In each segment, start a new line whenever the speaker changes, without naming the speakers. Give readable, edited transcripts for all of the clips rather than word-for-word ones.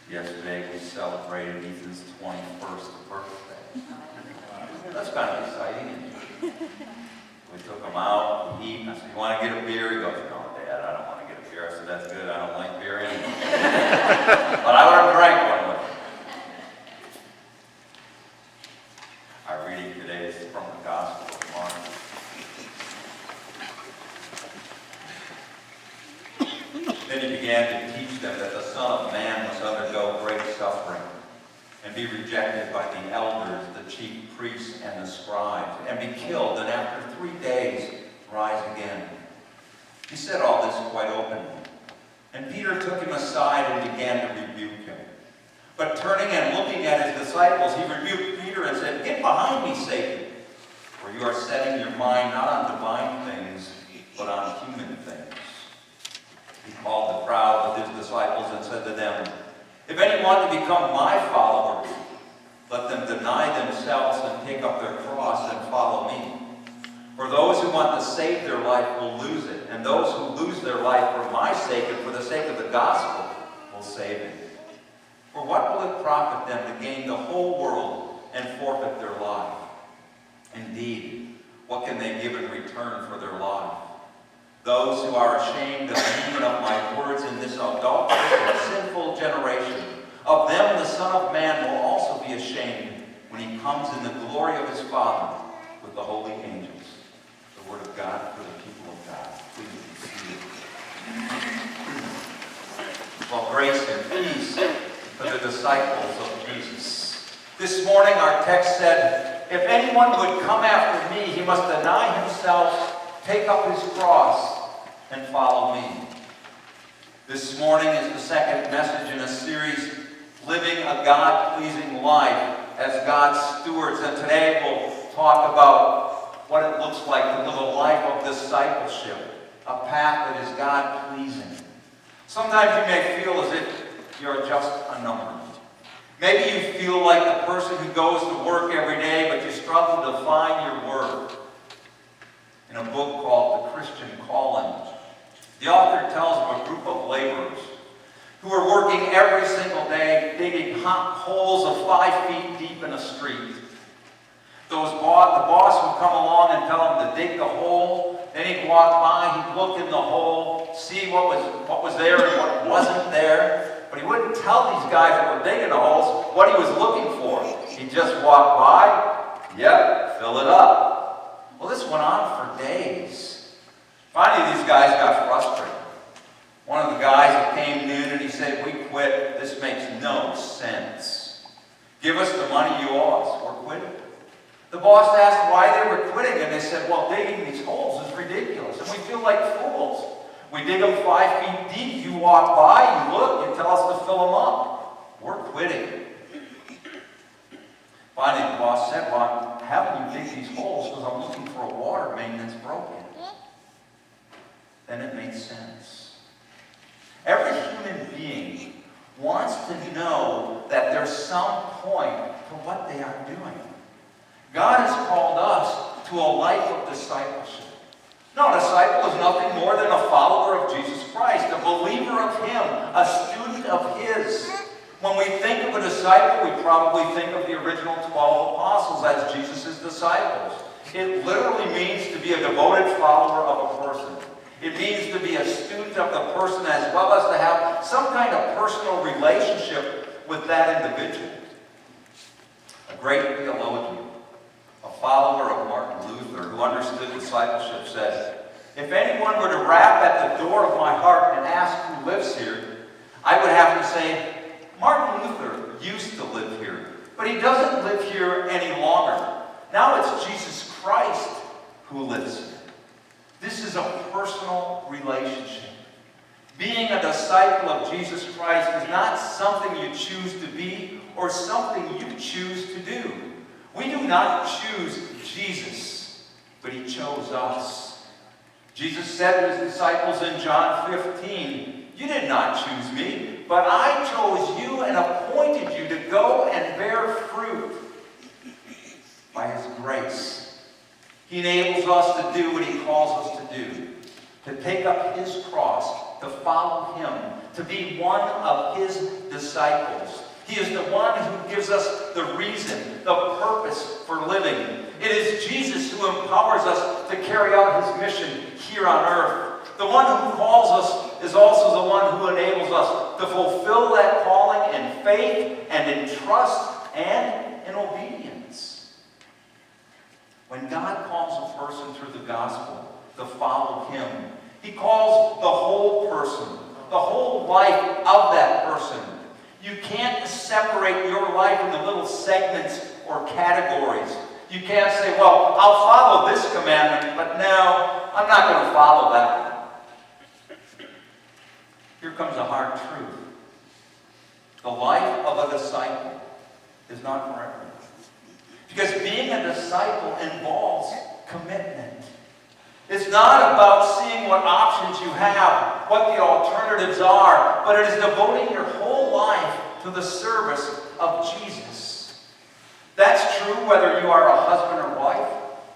Yesterday we celebrated Ethan's 21st birthday. That's kind of exciting. We took him out to eat, and I said, "You want to get a beer?" He goes, "No, Dad, I don't want to get a beer." I said, "That's good, I don't like beer anymore." But I would have drank one with him. Our reading today is from the Gospel of Mark. Then he began to teach them that the Son of Man must undergo great suffering and be rejected by the elders, the chief priests, and the scribes, and be killed, and after 3 days rise again. He said all this quite openly. And Peter took him aside and began to rebuke him. But turning and looking at his disciples, he rebuked Peter and said, "Get behind me, Satan, for you are setting your mind not on divine things, but on human things." He called the crowd with his disciples and said to them, "If any want to become my followers, let them deny themselves and take up their cross and follow me. For those who want to save their life will lose it, and those who lose their life for my sake and for the sake of the gospel will save it. For what will it profit them to gain the whole world and forfeit their life? Indeed, what can they give in return for their life? Those who are ashamed of me and of my words in this adulterous and sinful generation, of them the Son of Man will also be ashamed when he comes in the glory of his Father with the holy angels." The word of God for the people of God. Please be seated. Well, grace and peace for the disciples of Jesus. This morning our text said, "If anyone would come after me, he must deny himself, take up his cross, and follow me." This morning is the second message in a series, Living a God-Pleasing Life as God's Stewards. And today we'll talk about what it looks like to live a life of discipleship, a path that is God-pleasing. Sometimes you may feel as if you're just a number. Maybe you feel like the person who goes to work every day, but you struggle to find your worth. In a book called The Christian Calling, the author tells of a group of laborers who are working every single day, digging holes of 5 feet deep in a street. The boss would come along and tell him to dig the hole. Then he'd walk by, he'd look in the hole, see what was there and what wasn't there. But he wouldn't tell these guys that were digging the holes what he was looking for. He'd just walk by, yep, fill it up. Well, this went on for days. Finally, these guys got frustrated. One of the guys that came noon and he said, "We quit. This makes no sense. Give us the money you owe us. We're quitting." The boss asked why they were quitting, and they said, "Well, digging these holes is ridiculous, and we feel like fools. We dig them 5 feet deep. You walk by, you look, you tell us to fill them up. We're quitting." Finally, the boss said, "Well, I'm having you dig these holes because I'm looking for a water main that's broken." Then it made sense. Every human being wants to know that there's some point to what they are doing. God has called us to a life of discipleship. No, a disciple is nothing more than a follower of Jesus Christ, a believer of Him, a student of His. When we think of a disciple, we probably think of the original 12 apostles as Jesus' disciples. It literally means to be a devoted follower of a person. It means to be a student of the person as well as to have some kind of personal relationship with that individual. A great theologian, a follower of Martin Luther, who understood discipleship, said, "If anyone were to rap at the door of my heart and ask who lives here, I would have to say, Martin Luther used to live here, but he doesn't live here any longer. Now it's Jesus Christ who lives here." This is a personal relationship. Being a disciple of Jesus Christ is not something you choose to be or something you choose to do. We do not choose Jesus, but He chose us. Jesus said to His disciples in John 15, "You did not choose me, but I chose you and appointed you to go and bear fruit." By His grace, He enables us to do what He calls us to do, to take up His cross, to follow Him, to be one of His disciples. disciples. He is the one who gives us the reason, the purpose for living. It is Jesus who empowers us to carry out his mission here on earth. The one who calls us is also the one who enables us to fulfill that calling in faith and in trust and in obedience. When God calls a person through the gospel to follow him, he calls the whole person, the whole life of that person. You can't separate your life into little segments or categories. You can't say, well, I'll follow this commandment, but no, I'm not going to follow that one. Here comes a hard truth. The life of a disciple is not for everyone. Because being a disciple involves commitment. It's not about seeing what options you have, what the alternatives are, but it is devoting your whole life to the service of Jesus. That's true whether you are a husband or wife,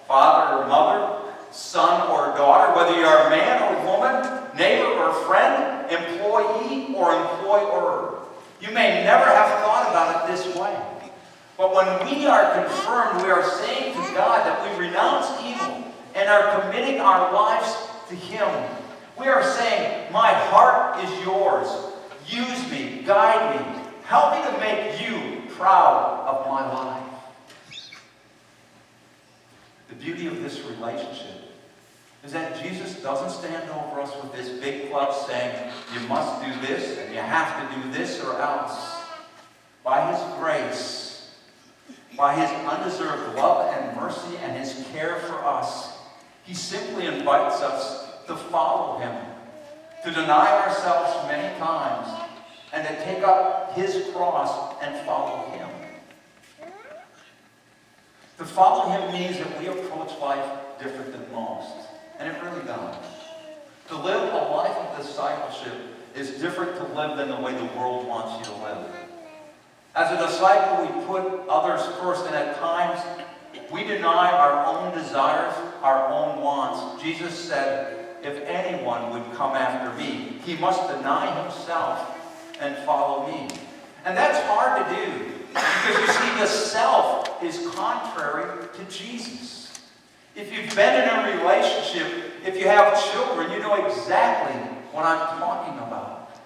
father or mother, son or daughter, whether you are a man or woman, neighbor or friend, employee or employer. You may never have thought about it this way. But when we are confirmed, we are saying to God that we renounce evil and are committing our lives to him. We are saying, my heart is yours. Use me, guide me. Help me to make you proud of my life. The beauty of this relationship is that Jesus doesn't stand over us with this big club saying, you must do this and you have to do this or else. By his grace, by his undeserved love and mercy and his care for us, he simply invites us to follow him, to deny ourselves many times, and to take up his cross and follow him. To follow him means that we approach life different than most, and it really does. To live a life of discipleship is different to live than the way the world wants you to live. As a disciple, we put others first, and at times we deny our own desires, our own wants. Jesus said, if anyone would come after me, he must deny himself and follow me. And that's hard to do, because you see, the self is contrary to Jesus. If you've been in a relationship, if you have children, you know exactly what I'm talking about.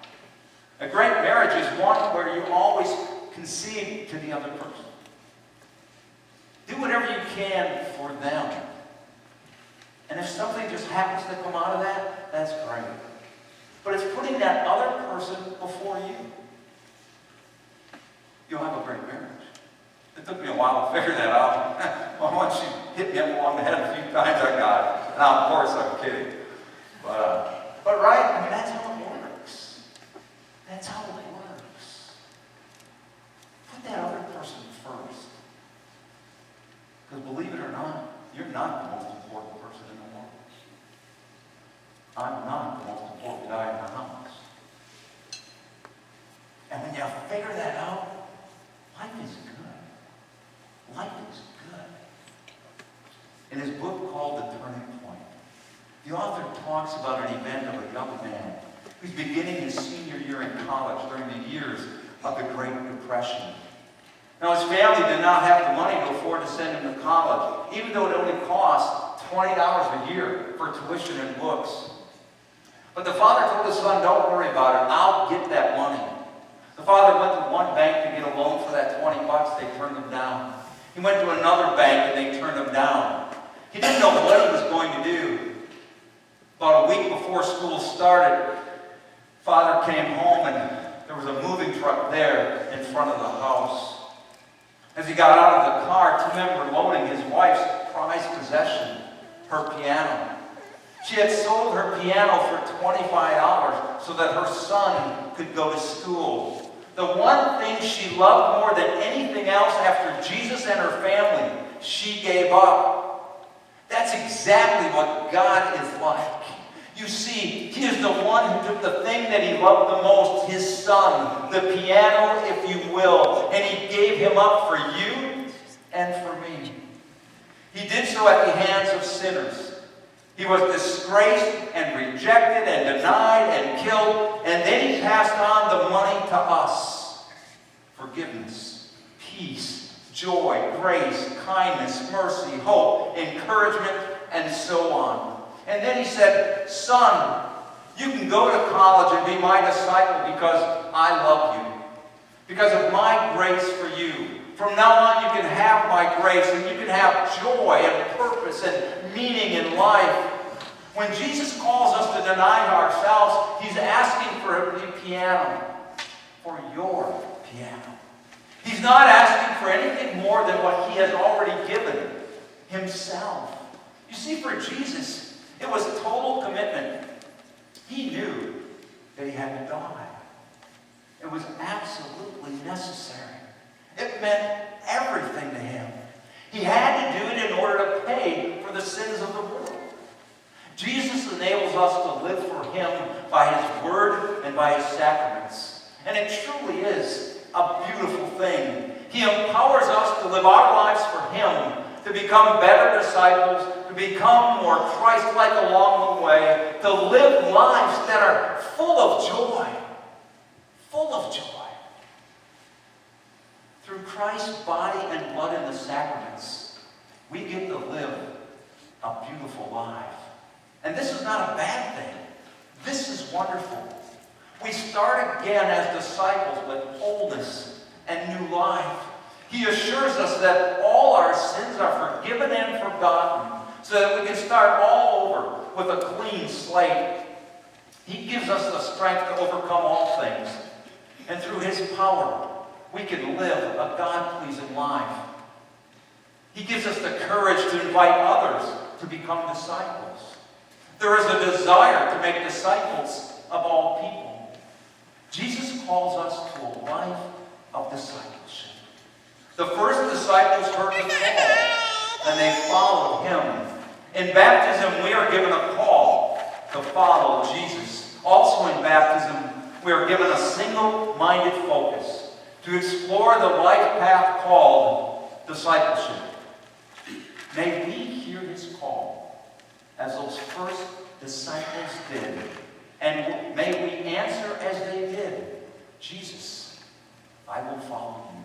A great marriage is one where you always concede to the other person. Do whatever you can for them. And if something just happens to come out of that, that's great. But it's putting that other person before you. You'll have a great marriage. It took me a while to figure that out. Well, once you hit me up along the head a few times, I got it. Now, of course, I'm kidding. But right, I mean, that's how it works. That's how it works. Put that other person first. Because believe it or not, you're not the most important person in the world. I'm not the most important guy in the house. And when you figure that out, life is good. Life is good. In his book called The Turning Point, the author talks about an event of a young man who's beginning his senior year in college during the years of the Great Depression. Now, his family did not have the money to afford to send him to college, even though it only cost $20 a year for tuition and books. But the father told his son, don't worry about it, I'll get that money. The father went to one bank to get a loan for that $20, they turned him down. He went to another bank and they turned him down. He didn't know what he was going to do. About a week before school started, father came home and there was a moving truck there in front of the house. As he got out of the car, two men were loading his wife's prized possession, her piano. She had sold her piano for $25 so that her son could go to school. The one thing she loved more than anything else after Jesus and her family, she gave up. That's exactly what God is like. You see, he is the one who took the thing that he loved the most, his son, the piano, if you will, and he gave him up for you and for me. He did so at the hands of sinners. He was disgraced and rejected and denied and killed, and then he passed on the money to us. forgiveness, peace, joy, grace, kindness, mercy, hope, encouragement, and so on. And then he said, son, you can go to college and be my disciple because I love you. Because of my grace for you. From now on, you can have my grace, and you can have joy and purpose and meaning in life. When Jesus calls us to deny ourselves, he's asking for the piano, for your piano. He's not asking for anything more than what he has already given himself. You see, for Jesus, it was total commitment. He knew that he had to die. It was absolutely necessary. It meant everything to him. He had to do it in order to pay for the sins of the world. Jesus enables us to live for him by his word and by his sacraments. And it truly is a beautiful thing. He empowers us to live our lives for him, to become better disciples, to become more Christ-like along the way, to live lives that are full of joy. Full of joy. Through Christ's body and blood in the sacraments, we get to live a beautiful life. And this is not a bad thing. This is wonderful. We start again as disciples with wholeness and new life. He assures us that all our sins are forgiven and forgotten, so that we can start all over with a clean slate. He gives us the strength to overcome all things. And through his power, we can live a God-pleasing life. He gives us the courage to invite others to become disciples. There is a desire to make disciples of all people. Jesus calls us to a life of discipleship. The first disciples heard the call, and they followed him. In baptism, we are given a call to follow Jesus. Also in baptism, we are given a single-minded focus to explore the life path called discipleship. May we hear his call as those first disciples did, and may we answer as they did, Jesus, I will follow you.